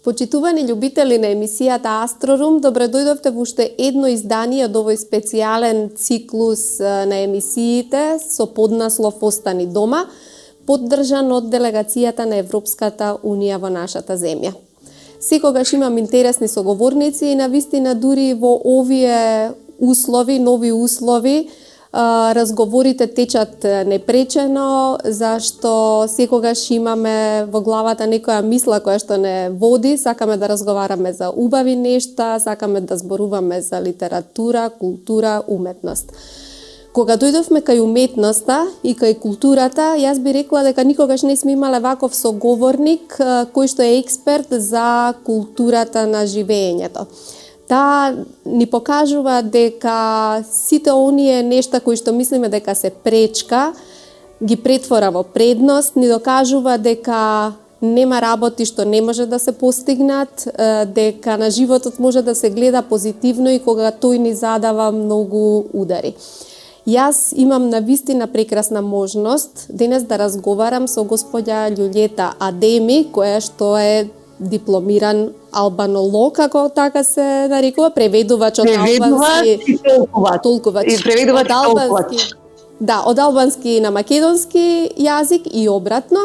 Почитувани љубители на емисијата Астрорум, добре дојдовте во уште едно издание од овој специјален циклус на емисиите со поднаслов Остани дома, поддржан од делегацијата на Европската Унија во нашата земја. Секогаш имам интересни соговорници и навистина дури во овие услови, нови услови, разговорите течат непречено, зашто секогаш имаме во главата некоја мисла која што не води, сакаме да разговараме за убави нешта, сакаме да зборуваме за литература, култура, уметност. Кога дојдовме кај уметноста и кај културата, јас би рекла дека никогаш не сме имале ваков соговорник кој што е експерт за културата на живеењето. Таа ни покажува дека сите оние нешта кои што мислиме дека се пречка, ги претвора во предност, ни докажува дека нема работи што не може да се постигнат, дека на животот може да се гледа позитивно и кога тој ни задава многу удари. Јас имам навистина прекрасна можност денес да разговарам со господја Љулјета Адеми, која што е дипломиран албанолог, како така се нарекува, преведувач од албански и толкувач. И преведувач и толкувач. Да, од албански на македонски јазик и обратно.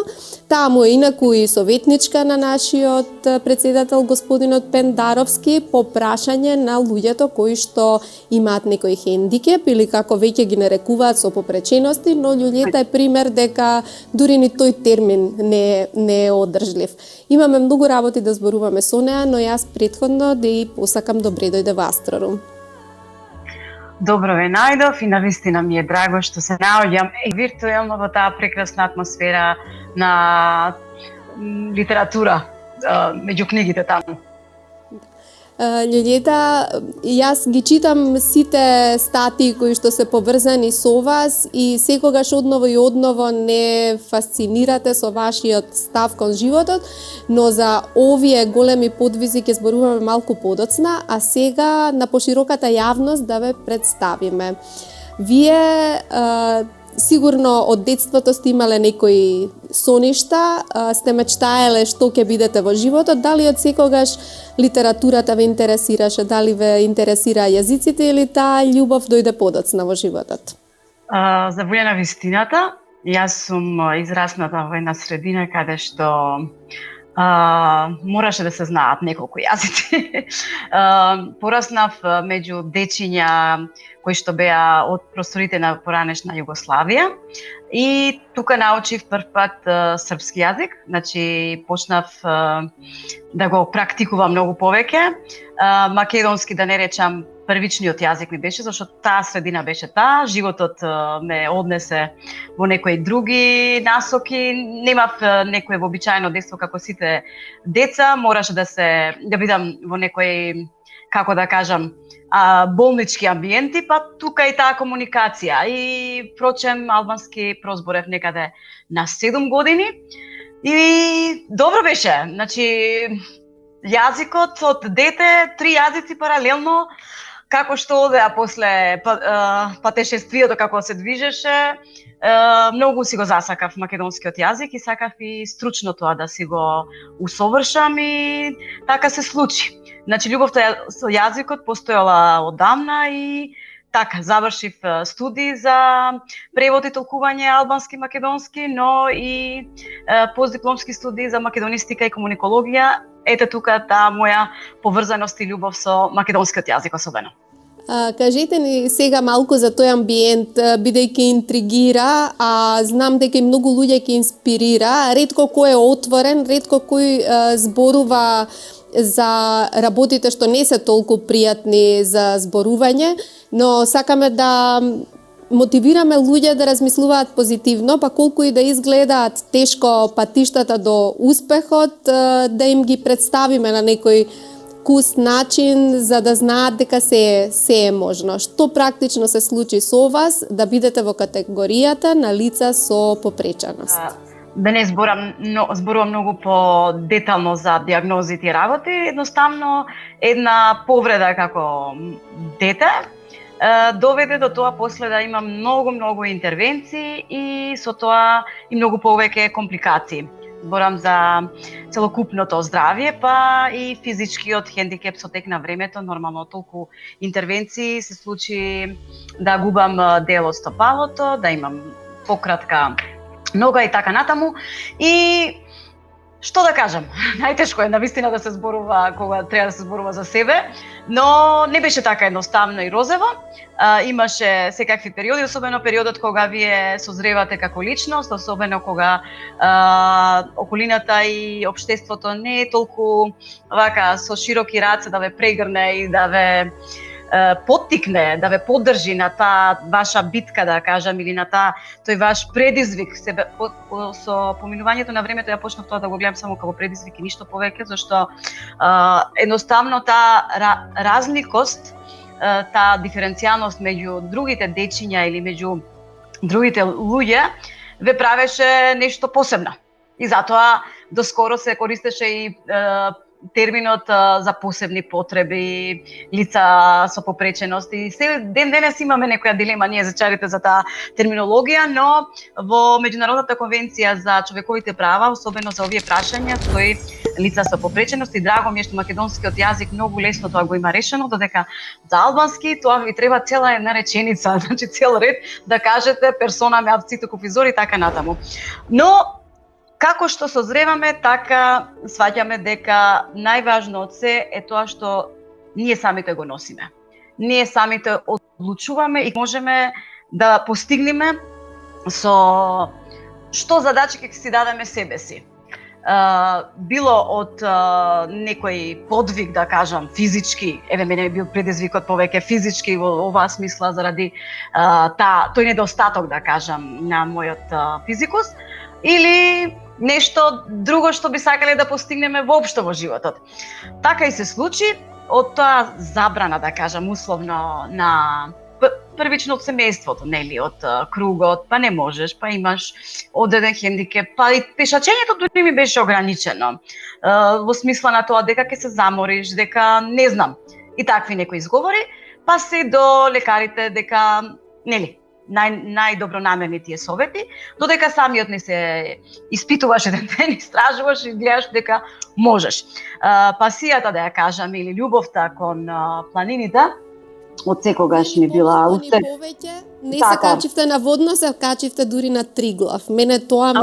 Таа му е инаку и советничка на нашиот председател господинот Пендаровски по прашање на луѓето кои што имаат некој хендикеп или како веќе ги нарекуваат со попречености, но Љулјета е пример дека дури ни тој термин не е одржлив. Имаме многу работи да зборуваме со неа, но јас претходно да и посакам добре дојде во Астрорум. Добро ве најдов и навистина ми е драго што се наоѓам виртуелно во таа прекрасна атмосфера на литература меѓу книгите таму. Љулјета, јас ги читам сите статии кои што се поврзани со вас и секогаш одново и одново не фасцинирате со вашиот став кон животот, но за овие големи подвизи ќе зборуваме малку подоцна, а сега на пошироката јавност да ве представиме. Вие сигурно од детството сте имале некои соништа, сте мечтаеле што ќе бидете во животот, дали од секогаш литературата ве интересираше, дали ве интересира јазиците или таа љубов дојде подоцна во животот? За волја на вистината, јас сум израсната во една средина каде што мораше да се знаат неколку јазици. Пораснав меѓу дечиња кои што беа од просторите на поранешна Југославија и тука научив прв пат српски јазик, значи почнав да го практикувам многу повеќе. Македонски да не речам првичниот јазик ми беше, зашто таа средина беше таа, животот ме однесе во некои други насоки, немав некое вообичаено детство како сите деца, мораше да бидам во некој, како да кажам, болнички амбиенти, па тука и таа комуникација. И прочем албански прозборев некаде на 7 години и добро беше. Значи јазикот од дете, 3 јазици паралелно, како што одеа после патешествието, како се движеше, многу си го засакав македонскиот јазик и сакав и стручно тоа да си го усовршам и така се случи. Значи, љубовта со јазикот постоела одамна и така, завршив студии за превод и толкување албански македонски, но и постдипломски студии за македонистика и комуникологија. Ете тука таа моја поврзаност и љубов со македонскиот јазик особено. Кажете ни сега малку за тој амбиент, бидејќи интригира, а знам дека и многу луѓе ќе инспирира. Ретко кој е отворен, ретко кој зборува за работите што не се толку пријатни за зборување, но сакаме да мотивираме луѓе да размислуваат позитивно, па колку и да изгледаат тешко патиштата до успехот, да им ги представиме на некој вкус начин за да знаат дека се е можно. Што практично се случи со вас да бидете во категоријата на лица со попреченост? Да не зборувам многу по-детално за диагнозите и работи, едноставно една повреда како дете доведе до тоа после да имам многу интервенции и со тоа и многу повеќе компликации. Зборам за целокупното здравје, па и физичкиот хендикеп со тек на времето, нормално толку интервенции се случи да губам дел од стопалото, да имам пократка нога и така натаму. И што да кажам, најтешко е навистина да се зборува кога треба да се зборува за себе, но не беше така едноставно и розево. Имаше секакви периоди, особено периодот кога вие созревате како личност, особено кога околината и општеството не е толку вака со широки раце да ве прегрне и да ве поттикне, да ве поддржи на таа ваша битка, да кажам, или на тој ваш предизвик. Со поминувањето на времето ја почнав тоа да го гледам само како предизвик и ништо повеќе, зашто едноставно таа разликост, таа диференцијалност меѓу другите дечиња или меѓу другите луѓе ве правеше нешто посебно. И затоа доскоро се користеше и терминот за посебни потреби, лица со попреченост, и се ден денес имаме некоја дилема ние зачарите за таа терминологија, но во Меѓународната конвенција за човековите права, особено за овие прашања, стои лица со попреченост, и драго ми е што македонскиот јазик многу лесно тоа го има решено, додека за албански тоа ви треба цела една реченица, значи цел ред да кажете персона ме авцито кофизор и така натаму. Но како што созреваме, така сваќаме дека најважно од се е тоа што ние самите го носиме. Ние самите одлучуваме и можеме да постигнеме со што задачи ќе си дадеме себе си. Било од некој подвиг, да кажам, физички, мене бил предизвикот повеќе физички во оваа смисла заради тој недостаток, да кажам, на мојот физикус, или нешто друго што би сакале да постигнеме воопшто во животот. Така и се случи, од тоа забрана, да кажам, условно на првично од семејството, нели, од кругот, па не можеш, па имаш одреден хендикеп, па и пешачењето дури ми беше ограничено. Во смисла на тоа дека ќе се замориш, дека не знам, и такви некои изговори, па се до лекарите дека, нели, најдобронамерни тие совети, додека самиот не се испитуваш еден ден, истражуваш и гледаш дека можеш. Пасијата, да ја кажам, или љубовта кон планините, од секогаш ми била уште. Не се качивте на водно, се качивте дури на Триглав. Мене тоа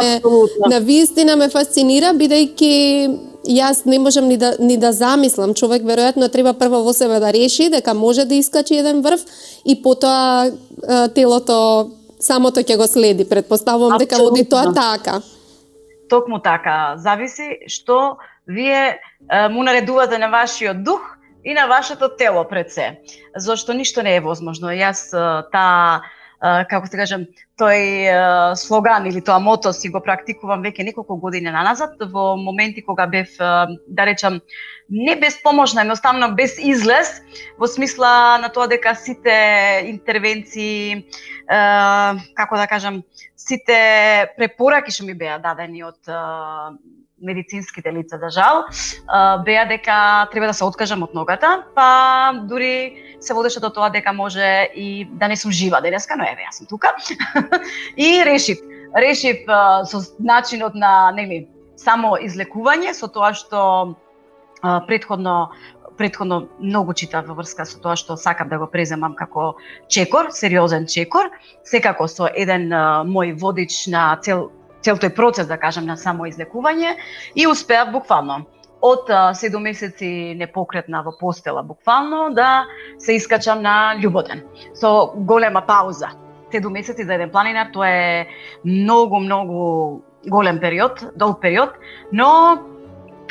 на вистина ме фасцинира, бидејќи јас не можам ни да замислам. Човек веројатно треба прво во себе да реши дека може да искачи еден врв и потоа телото самото ќе го следи. Предпоставувам дека води тоа така. Токму така. Зависи што вие му наредувате на вашиот дух и на вашето тело пред се. Зашто ништо не е возможно. Јас како се кажам, тој слоган или тоа мото си го практикувам веќе неколку години наназад, во моменти кога бев, да речам, не безпоможна, едноставно без излез, во смисла на тоа дека сите интервенции, како да кажам, сите препораки што ми беа дадени од медицинските лица, за жал, беа дека треба да се откажам од ногата, па дури се водеше до тоа дека може и да не сум жива денеска, но еве, јас сум тука. И решив со начинот на, нели, само излекување, со тоа што претходно претходно многу читав во врска со тоа што сакам да го преземам како чекор, сериозен чекор, секако со еден мој водич на цел тој процес, да кажам, на самоизлекување, и успеав буквално од 7 месеци непокретна во постела буквално да се искачам на љубоден со голема пауза. 7 месеци за еден планинар тоа е многу голем период, долг период, но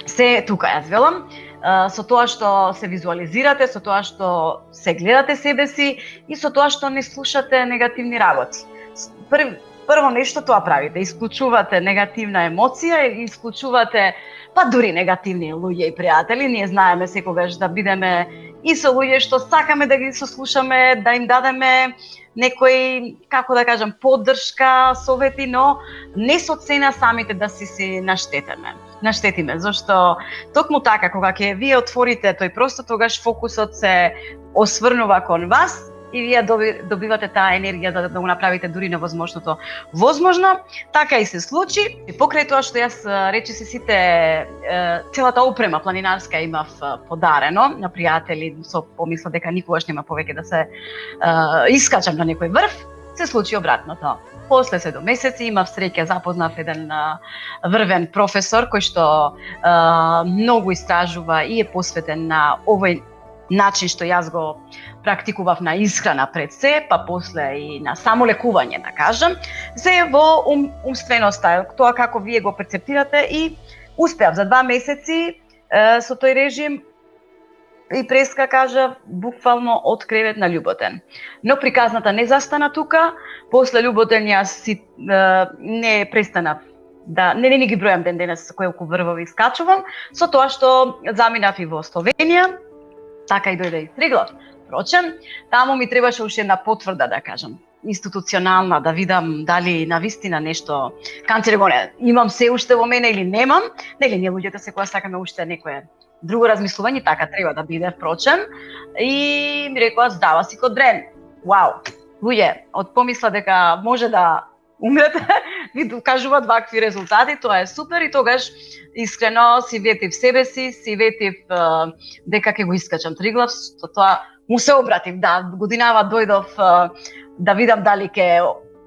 се тука јас велам, со тоа што се визуализирате, со тоа што се гледате себе си и со тоа што не слушате негативни работи. Прво нешто тоа правите, исклучувате негативна емоција, исклучувате па дури негативни луѓе и пријатели. Ние знаеме секогаш да бидеме и со луѓе што сакаме да ги сослушаме, да им дадеме некој, како да кажам, поддршка, совети, но не со цена самите да си наштетиме, зашто токму така кога ќе вие отворите тој простор, тогаш фокусот се осврнува кон вас и вие добивате таа енергија да го направите дури невозможното возможно. Така и се случи. И покрај тоа што јас речиси сите целата опрема планинарска имав подарено на пријатели, со помисла дека никогаш нема повеќе да се искачам на некој врв, се случи обратното. После 7 месеци имав среќа, запознав еден врвен професор кој што многу истражува и е посветен на овој начин што јас го практикував на исхрана пред се, па после и на самолекување, да кажам, се во умственоста, тоа како вие го перцептирате, и успеав за 2 месеци со тој режим и преска, кажав, буквално од кревет на љубоден. Но приказната не застана тука, после љубоден јас не престанав не ги бројам ден денес колку врвови скачувам, со тоа што заминав и во Словенија, така и дојде и Триглав. Впрочем, таму ми требаше уште една потврда, да кажам, институционална, да видам дали навистина нешто канцерогоне имам се уште во мене или немам. Нели ние луѓето секогаш сакаме уште некое друго размислување, така треба да биде, впрочем. И ми рекоа, здава си код дрен. Вау, луѓе, од помисла дека може да умрете, ви докажуваат вакви резултати, тоа е супер, и тогаш искрено си ветив себе си ветив дека ќе го искачам Триглав, со тоа му се обратив, да, годинава дојдов да видам дали ќе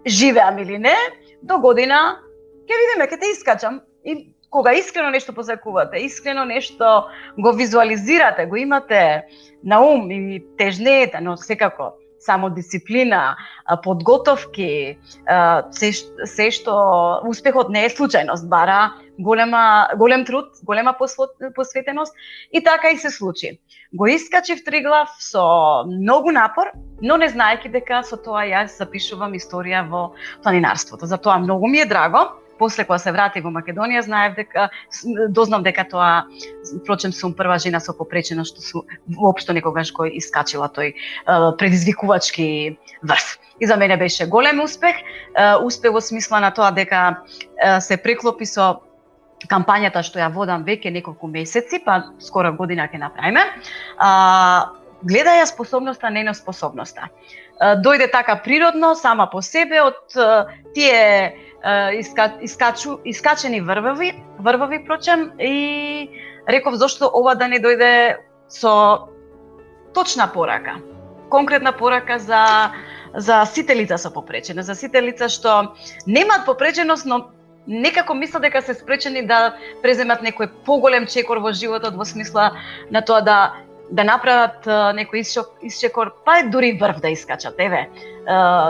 живеам или не, до година ќе видиме, ќе те искачам. И кога искрено нешто посакувате, искрено нешто го визуализирате, го имате на ум и тежнеете, но секако само дисциплина, подготовки, се што успехот не е случајност, бара голем труд, голема посветеност, и така и се случи. Го искачив Триглав со многу напор, но не знаејќи дека со тоа јас запишувам историја во планинарството. Затоа многу ми е драго. После кога се вратив во Македонија, дознав дека тоа, впрочем, сум прва жена со попреченост што воопшто некогаш го искачила тој предизвикувачки врв. И за мене беше голем успех. Успех во смисла на тоа дека се преклопи со кампањата што ја водам веќе неколку месеци, па скоро година ќе направиме. Гледаја способноста, не неспособноста. Дојде така природно, сама по себе, од тие искачени врвови, прочем, и реков зошто ова да не дојде со точна порака, конкретна порака за сите лица со попреченост, за сите лица што немаат попреченост, но некако мислат дека се спречени да преземат некој поголем чекор во животот, во смисла на тоа да направат некој исчекор, па дури врв да искачат. Еве,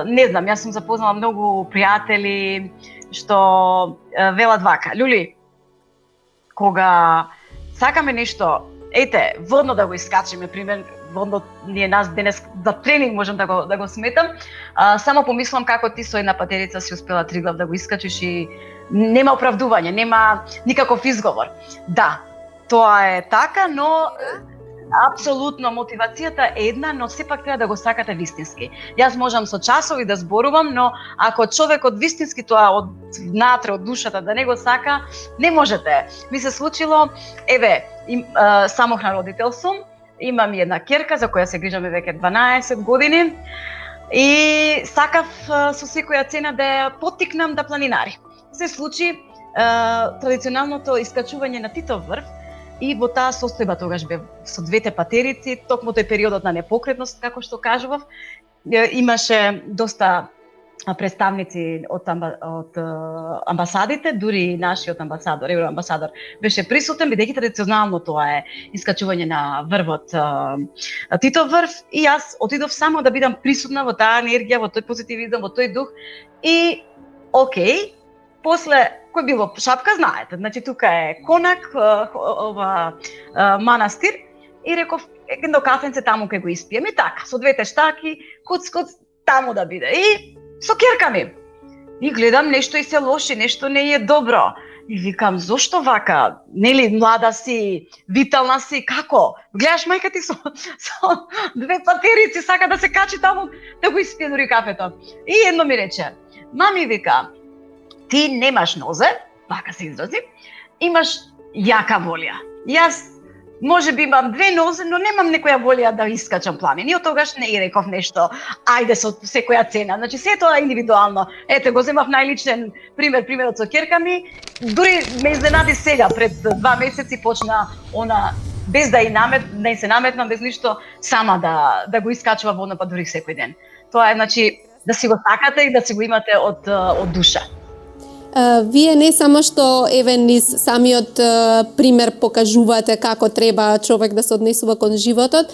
не знам, јас сум запознала многу пријатели што велат вака: "Лули, кога сакаме нешто, ете, водно да го искачиме, пример, водно ние нас денес за тренинг можам да го сметам, само помислам како ти со една патерица си успела Триглав да го искачиш и нема оправдување, нема никаков изговор." Да, тоа е така, но апсолутно мотивацијата е една, но сепак треба да го сакате вистински. Јас можам со часови да зборувам, но ако човекот вистински тоа од внатре, од душата да не го сака, не можете. Ми се случило, еве, самохран родител сум, имам и една ќерка за која се грижаме веќе 12 години и сакав со секоја цена да ја поттикнам да планинари. Се случи традиционалното искачување на Титов врв и во таа состојба тогаш бев со двете патерици, токму тој периодот на непокретност, како што кажував, имаше доста представници од амбасадите, дури нашиот амбасадор, евроамбасадор, беше присутен, бидејќи традиционално тоа е искачување на врвот Титов врв, и јас отидов само да бидам присутна во таа енергија, во тој позитивизам, во тој дух, и окей, после кој било шапка, знаете, значи тука е конак, манастир, и реков, едно кафенце таму ке го испиеме, така, со двете штаки, куц, таму да биде. И со ќерка ми. И гледам нешто и се лоши, нешто не е добро. И викам, зошто вака? Нели, млада си, витална си, како? Гледаш мајка ти со две патерици, сака да се качи таму, да го испие дури кафето. И едно ми рече, мами, вика, ти немаш нозе, вака се изрази, имаш јака волја. Јас може би имам две нозе, но немам некоја волја да искачам пламени. И од тогаш не и реков нешто, ајде со секоја цена. Значи, се тоа е индивидуално. Ете, го земав најличен примерот со ќерка ми. Дури ме изненади сега, пред 2 месеци почна она, без да не се наметнам, без ништо, сама да го искачува водно, па дури секој ден. Тоа е, значи, да си го сакате и да си го имате од душа. Вие не само што еве низ самиот пример покажувате како треба човек да се однесува кон животот,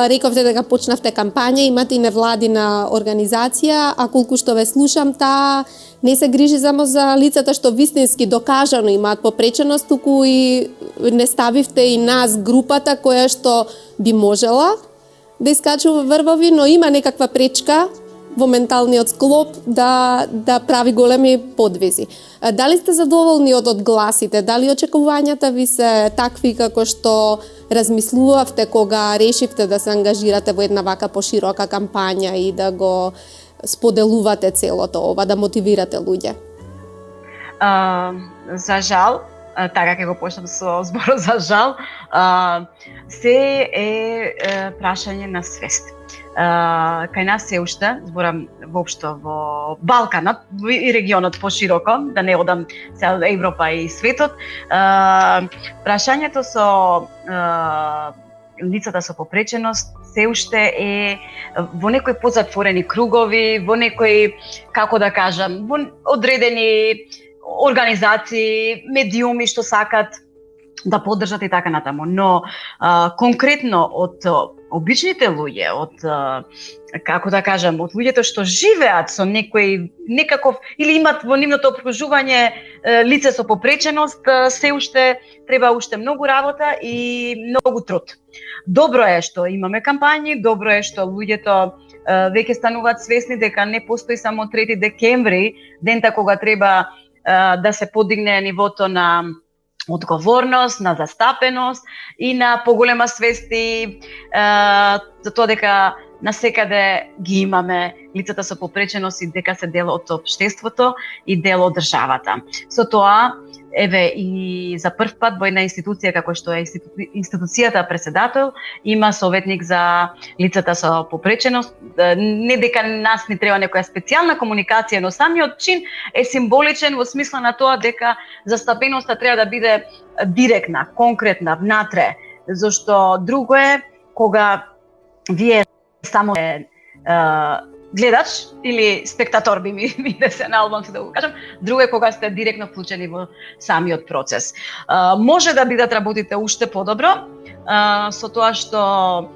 рековте дека почнавте кампања, имате и невладина организација, а колку што ве слушам, таа не се грижи само за лицата што вистински докажано имаат попреченост, туку и не ставивте и нас групата која што би можела да искачува врвови, но има некаква пречка во менталниот склоп да прави големи подвизи. Дали сте задоволни од одгласите? Дали очекувањата ви се такви како што размислувавте кога решивте да се ангажирате во една вака поширока кампања и да го споделувате целото ова, да мотивирате луѓе? За жал, така ќе го почнам со зборот за жал, се е прашање на свест. Кај нас се уште, зборам воопшто во Балканот и регионот пошироко, да не одам цела Европа и светот, прашањето со лицата со попреченост се уште е во некои позатворени кругови, во некои, како да кажам, во одредени организации, медиуми што сакат да поддржат и така натаму. Но конкретно од обичните луѓе, од како да кажам, од луѓето што живеат со некаков или имат во нивното окружување лице со попреченост, се уште треба уште многу работа и многу труд. Добро е што имаме кампањи, добро е што луѓето веќе стануваат свесни дека не постои само 3 декември, дента кога треба да се подигне нивото на одговорност, на застапеност и на поголема свести за тоа дека насекаде ги имаме лицата со попреченост и дека се дел од општеството и дел од државата. Со тоа, еве и за прв пат во една институција како што е институцијата Преседател, има советник за лицата со попреченост. Не дека нас ни треба некоја специјална комуникација, но самиот чин е символичен во смисла на тоа дека застапеноста треба да биде директна, конкретна, внатре, зашто друго е кога вие само гледач или спектатор би ми се на албански да го кажам, друго е кога сте директно вклучени во самиот процес. Може да бидат работите уште подобро, со тоа што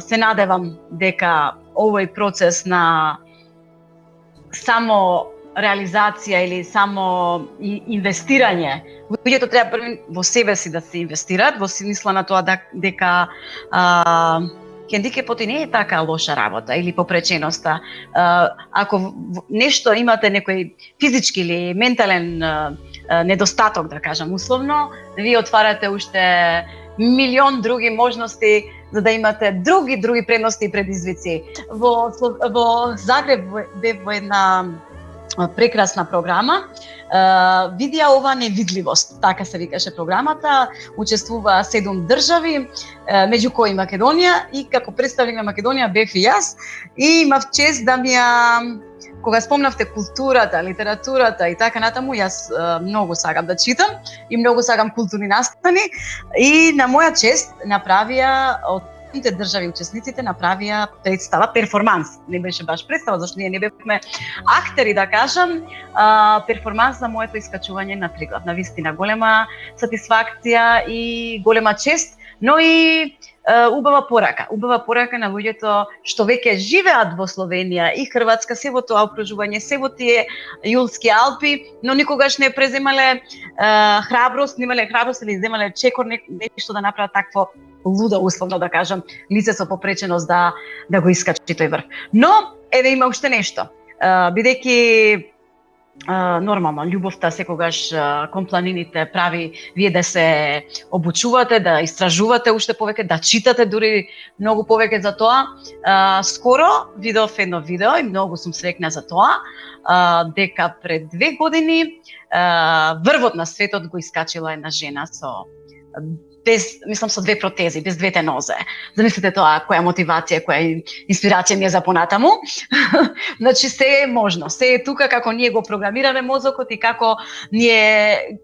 се надевам дека овој процес на само реализација или само инвестирање, луѓето треба први во себе си да се инвестираат, во смисла на тоа дека хендикепот и не е така лоша работа или попреченоста. Ако нешто имате некој физички или ментален недостаток, да кажам условно, вие отварате уште милион други можности за да имате други предности и предизвици. Во Загреб бев во една прекрасна програма. Видеа ова невидливост, така се викаше програмата. Учествуваа 7 држави, меѓу кои Македонија, и како представник на Македонија бев и јас, и имав чест да ми ја, кога спомнавте културата, литературата и така натаму, јас многу сакам да читам и многу сакам културни настани, и на моја чест направија од те држави учесниците направија представа, перформанс. Не беше баш представа, зашто ние не бевме актери, да кажам, перформанс за моето искачување на Триглав. Навистина голема сатисфакција и голема чест, но и убава порака на луѓето што веќе живеат во Словенија и Хрватска, се во тоа окружување, се во тие Јулски Алпи, но никогаш не преземале храброст, немале храброст или земале чекор нешто да направат такво луда, условно да кажам, лице со попреченост да го искачи тој врв. Но еве има уште нешто. Бидејќи нормално, љубовта секогаш кон планините прави вие да се обучувате, да истражувате уште повеќе, да читате дури многу повеќе за тоа. Скоро видов едно видео и многу сум среќна за тоа, дека пред 2 години врвот на светот го искачила една жена со 2 протези, без 2 нозе. Замислите тоа, која мотивација, која инспирација ми е за понатаму. Значи, се е можно, се е тука како ние го програмираме мозокот и како ние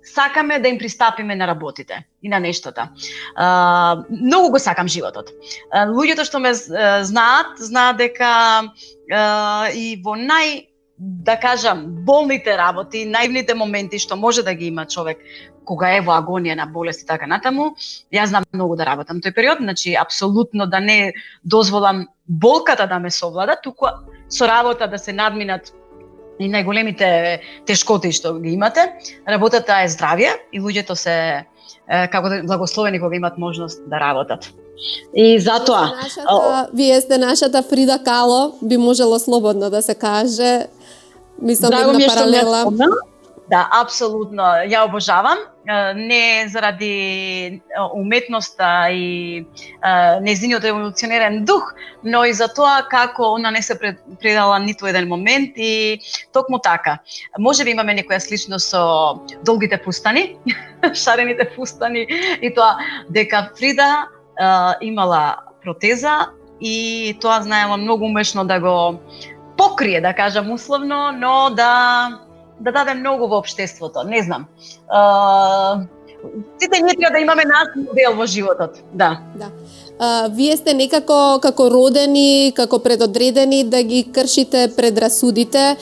сакаме да им пристапиме на работите и на нештата. Многу го сакам животот. Луѓето што ме знаат дека и во да кажам, болните работи, наивните моменти што може да ги има човек кога е во агонија на болест и така натаму, јас знам многу да работам тој период, значи апсолутно да не дозволам болката да ме совлада, туку со работа да се надминат и најголемите тешкоти што ги имате. Работата е здравје и луѓето се како благословени кога имат можност да работат. И затоа вие сте нашата Фрида Кало, би можело слободно да се каже. Мислам една паралела. Да, апсолутно, ја обожавам, не заради уметноста и нејзиниот еволуционерен дух, но и за тоа како она не се предала ниту еден момент и токму така. Можеби имаме некоја сличност со долгите фустани, шарените фустани и тоа дека Фрида имала протеза и тоа знаела многу умешно да го покрие, да кажам условно, но да даде многу во општеството, не знам. Сите ние треба да имаме наш модел во животот, да. Вие сте некако како родени, како предодредени да ги кршите предрасудите.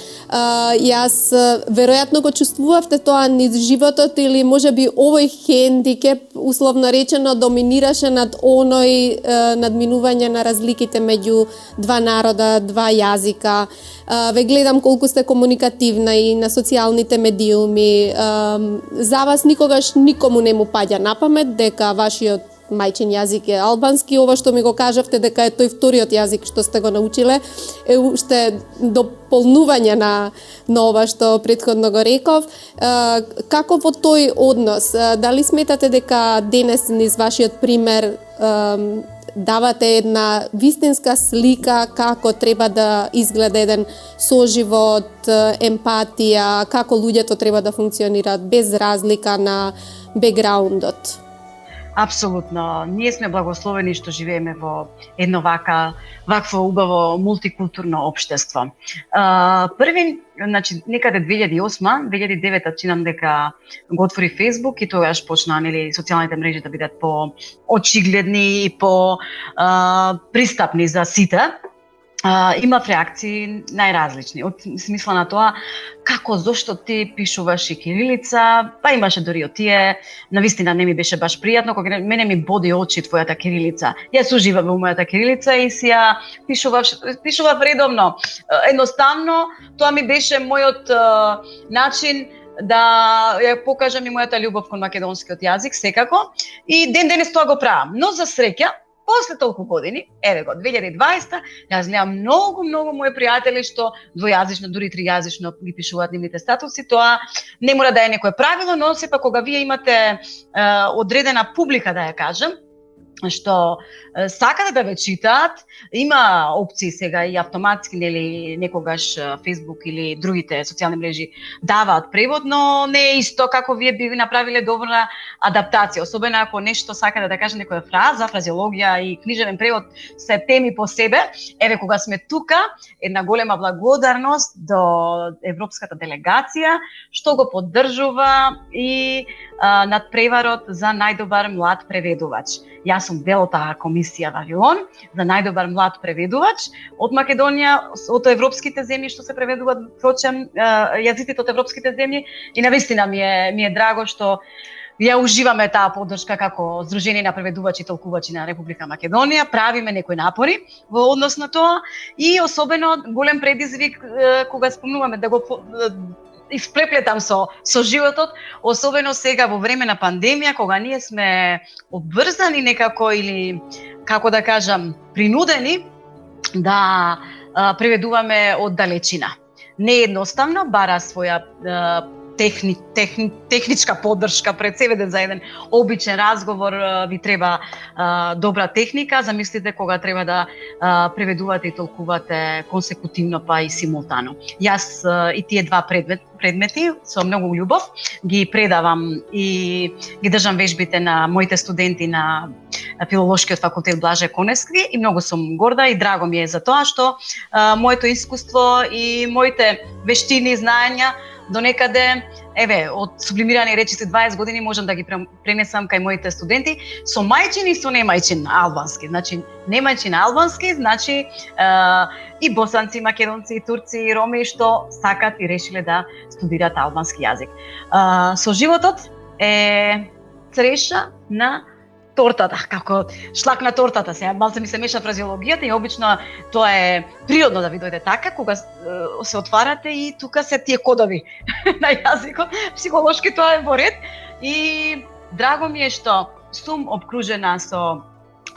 Јас веројатно го чувствувавте тоа низ животот или можеби овој хендикеп, условно речено, доминираше над оној надминување на разликите меѓу два народа, два јазика. Ве гледам колку сте комуникативна и на социјалните медиуми. За вас никогаш никому не му паѓа на памет дека вашиот мајчин јазик е албански, ова што ми го кажавте дека е тој вториот јазик што сте го научиле, е уште дополнување на ова што претходно го реков. Како во тој однос, дали сметате дека денес низ вашиот пример давате една вистинска слика како треба да изгледа еден соживот, емпатија, како луѓето треба да функционираат без разлика на бекграундот? Апсолутно. Ние сме благословени што живееме во едно вакво убаво мултикултурно општество. Први, значи, некаде 2008-2009 чинам дека го отвори Facebook и тогаш почна социјалните мрежи да бидат по очигледни и по пристапни за сите. Имав реакции најразлични, од смисла на тоа како, зошто ти пишуваш и кирилица, па имаше дури од тие, навистина не ми беше баш пријатно, кога мене ми боди очи твојата кирилица. Јас уживам во мојата кирилица и си ја пишував редовно. Едноставно, тоа ми беше мојот начин да ја покажам и мојата љубов кон македонскиот јазик, секако, и ден денес тоа го правам. Но за среќа, после толку години, еве го 2020, јас гледам многу мои пријатели што двојазично, дури тријазично ги пишуваат нивните статуси. Тоа не мора да е некое правило, но сепак кога вие имате одредена публика, да ја кажем, што сакат да ве читаат, има опции сега и автоматски, нели, некогаш Facebook или другите социјални мрежи даваат превод, но не е исто како вие би направиле добра адаптација, особено ако нешто сака да каже некоја фраза, фразеологија и книжевен превод се теми по себе. Еве, кога сме тука, една голема благодарност до европската делегација што го поддржува и надпреварот за најдобар млад преведувач. Јас сум дел од таа комисија Вавилон за најдобар млад преведувач од Македонија, од европските земји што се преведуваат, впрочем, јазиците од европските земји, и навистина ми е драго што ја уживаме таа поддршка како Сдружение на преведувачи и толкувачи на Република Македонија, правиме некои напори во однос на тоа и особено голем предизвик кога спомнуваме да го испреплетам со животот, особено сега во време на пандемија, кога ние сме обврзани некако или, како да кажам, принудени да преведуваме од далечина. Не е едноставно, бара своја техничка поддршка пред себе, за еден обичен разговор ви треба добра техника. Замислите кога треба да преведувате и толкувате консекутивно па и симултано. Јас и тие два предмети со многу љубов ги предавам и ги држам вежбите на моите студенти на Филолошкиот факултет Блаже Коневски и многу сум горда и драго ми е за тоа што моето искуство и моите вештини и знаења до некаде, еве, од сублимирани речиси 20 години можам да ги пренесам кај моите студенти со мајчин и со немајчин албански. Значи, немајчин албански, значи и босанци, македонци, и турци, и роми што сакат и решиле да студираат албански јазик. Со животот е цреша на тортата, како шлак на тортата. Сега малце ми се меша фразеологијата и обично тоа е природно да ви дојде така, кога се отварате и тука се тие кодови на јазикот. Психолошки тоа е во ред и драго ми е што сум обкружена со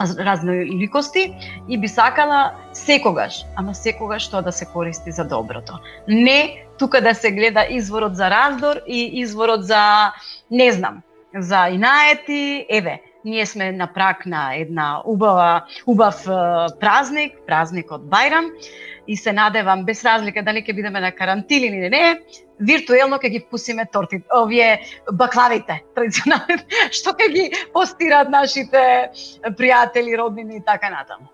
разноликости и би сакала секогаш, ама секогаш тоа да се користи за доброто. Не тука да се гледа изворот за раздор и изворот за, не знам, за инаети, еве, ние сме на прак на една убав празникот Бајрам и се надевам без разлика дали ќе бидеме на карантини или не, виртуелно ќе ги впусиме тортите, овие баклавите традиционални, што ќе ги постираат нашите пријатели, роднини и така натаму.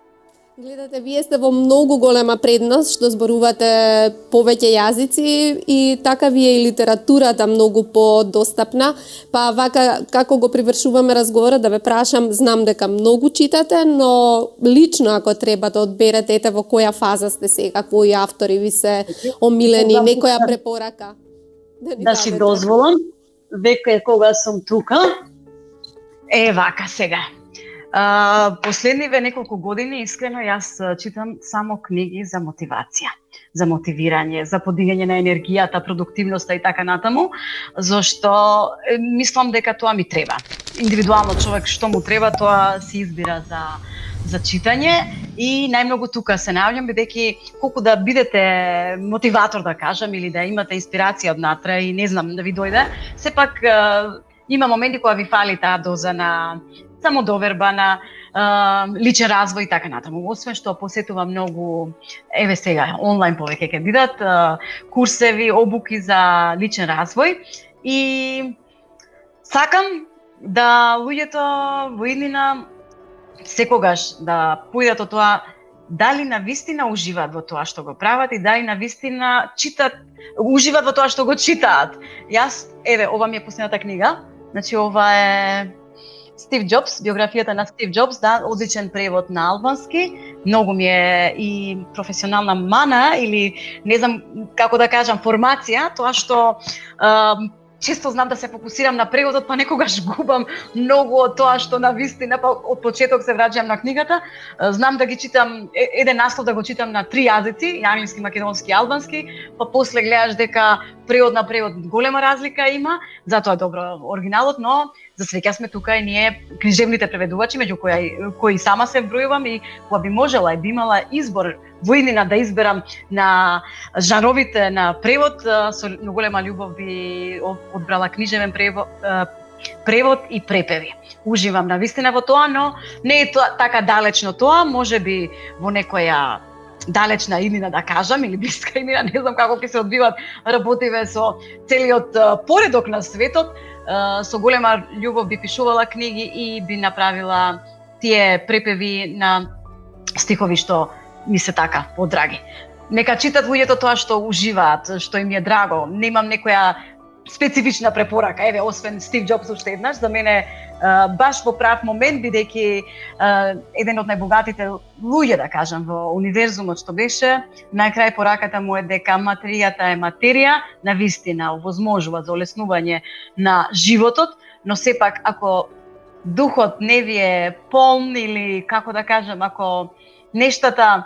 Гледате, вие сте во многу голема предност што зборувате повеќе јазици и така ви е и литературата многу подостапна. Па вака, како го привршуваме разговорот, да ве прашам, знам дека многу читате, но лично ако треба да одберете, ете во која фаза сте сега, кои автори ви се омилени, некоја препорака? Да си дозволам, веќе кога сум тука, вака сега. Последниве неколку години, искрено, јас читам само книги за мотивација, за мотивирање, за подигање на енергијата, продуктивноста и така натаму, зашто мислам дека тоа ми треба. Индивидуално човек што му треба, тоа си избира за читање и најмногу тука се наоѓам, бидејќи колку да бидете мотиватор, да кажам, или да имате инспирација однатре и не знам да ви дојде, сепак има моменти кога ви фали таа доза на самодоверба, на личен развој и така натаму. Освен што посетувам многу, еве сега, онлайн повеќе ќе бидат, курсеви, обуки за личен развој и сакам да луѓето во иднина секогаш да појдат од тоа дали навистина уживаат во тоа што го прават и дали навистина уживаат во тоа што го читаат. Јас, еве, ова ми е последната книга, значи ова е Стив Џобс, биографијата на Стив Џобс, да, одличен превод на албански. Многу ми е и професионална мана или не знам како да кажам формација, тоа што често знам да се фокусирам на преводот, па некогаш губам многу од тоа што навистина, па од почеток се враќам на книгата. Знам да ги читам еден наслов да го читам на 3 јазици, англиски, македонски, албански, па после гледаш дека превод на превод голема разлика има, затоа е добро оригиналот, но за среќа сме тука и ние книжевните преведувачи, меѓу кои сама се вбројувам и кога би можела и би имала избор во иднина да изберам на жанровите на превод, со голема љубов би одбрала книжевен превод и препеви. Уживам навистина во тоа, но не е тоа така далечно тоа, можеби во некоја далечна иднина да кажам или блиска иднина, не знам како ќе се одвиват работиве со целиот поредок на светот. Со голема љубов би пишувала книги и би направила тие препеви на стихови што ми се така подраги. Нека читат луѓето тоа што уживаат, што им е драго. Немам некоја специфична препорака. Еве, освен Стив Џобс уште еднаш, за мене баш во прав момент, бидејќи еден од најбогатите луѓе, да кажам, во универзумот што беше, најкрај пораката му е дека материјата е материја, навистина овозможува за олеснување на животот, но сепак ако духот не ви е полн или како да кажам, ако нештата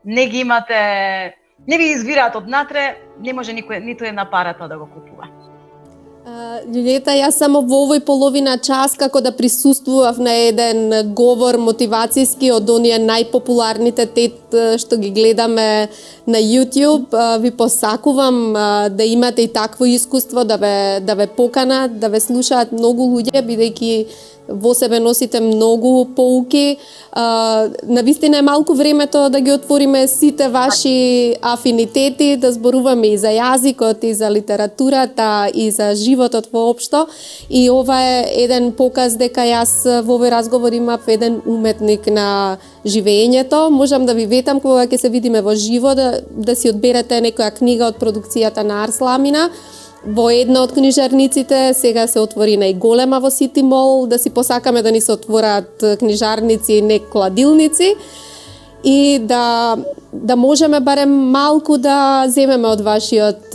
не ги имате, не ви избираат однатре, не може никој, ниту една пара тоа да го купува. Љулјета, јас само во овој половина час како да присуствував на еден говор мотивацијски од оние најпопуларните тет што ги гледаме на YouTube. Ви посакувам да имате и такво искуство, да ве поканат, да ве слушаат многу луѓе, бидејќи во себе носите многу поуки. Навистина е малку времето да ги отвориме сите ваши афинитети, да зборуваме и за јазикот, и за литературата, и за животот воопшто. И ова е еден показ дека јас во овој разговор имав еден уметник на живеењето. Можам да ви ветам кога ќе се видиме во живо да си одберете некоја книга од продукцијата на Арсламина. Во една од книжарниците, сега се отвори најголема во Сити Мол, да си посакаме да ни се отворат книжарници, не кладилници, и да можеме барем малку да земеме од вашиот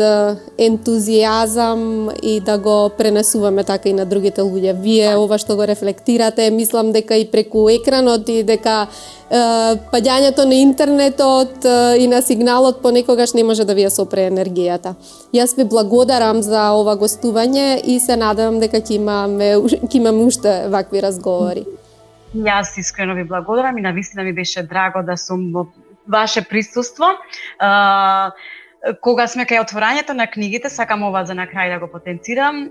ентузијазам и да го пренесуваме така и на другите луѓе. Вие ова што го рефлектирате, мислам дека и преку екранот и дека паѓањето на интернетот и на сигналот понекогаш не може да ви ја сопре енергијата. Јас ви благодарам за ова гостување и се надевам дека ќе имаме уште вакви разговори. Јас искрено ви благодарам и навистина ми беше драго да сум во ваше присуство. Кога сме кај отворањето на книгите, сакам ова за на крај да го потенцирам.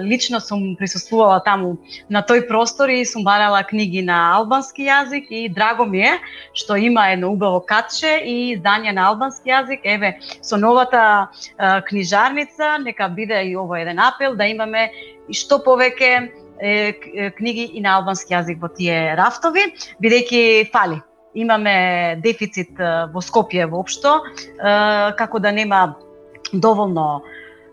Лично сум присуствувала таму на тој простор и сум барала книги на албански јазик и драго ми е што има едно убаво катче и издание на албански јазик. Еве, со новата книжарница, нека биде и ово еден апел да имаме и што повеќе книги и на албански јазик во тие рафтови, бидејќи фали. Имаме дефицит во Скопје воопшто, како да нема доволно,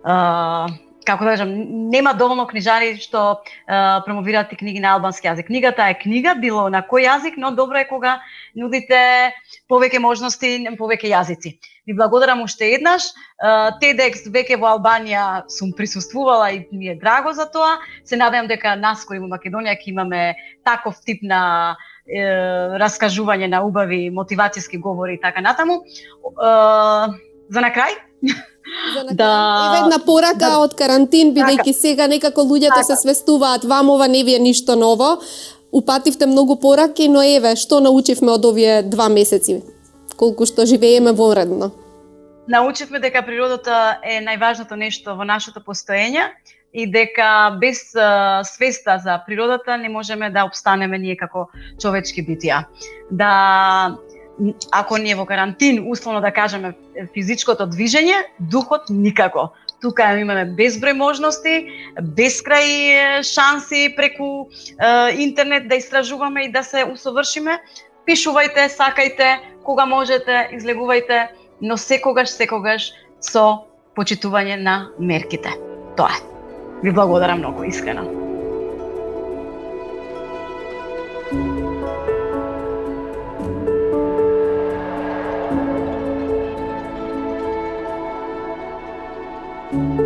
како да кажам, нема доволно книжари што промовираат и книги на албански јазик. Книгата е книга, било на кој јазик, но добро е кога нудите повеќе можности, повеќе јазици. Ви благодарам уште еднаш. TEDx веќе во Албанија сум присуствувала и ми е драго за тоа. Се надевам дека наскоро во Македонија ќе имаме таков тип на раскажување на убави мотивацијски говори и така натаму. За на крај? Еве една порака од карантин, бидејќи сега некако луѓето се свестуваат, вам ова не ви е ништо ново. Упативте многу пораки, но еве, што научивме од овие 2 месеци? Колку што живееме вонредно? Научивме дека природата е најважното нешто во нашето постоење и дека без свеста за природата не можеме да обстанеме ние како човечки битија. Да, ако ние во карантин, условно да кажеме физичкото движење, духот никако. Тука имаме безброј можности, бескрај шанси преку интернет да истражуваме и да се усовршиме. Пишувајте, сакајте, кога можете, излегувајте, но секогаш со почитување на мерките. Тоа е. Ви благодарам многу, искрено. Thank you.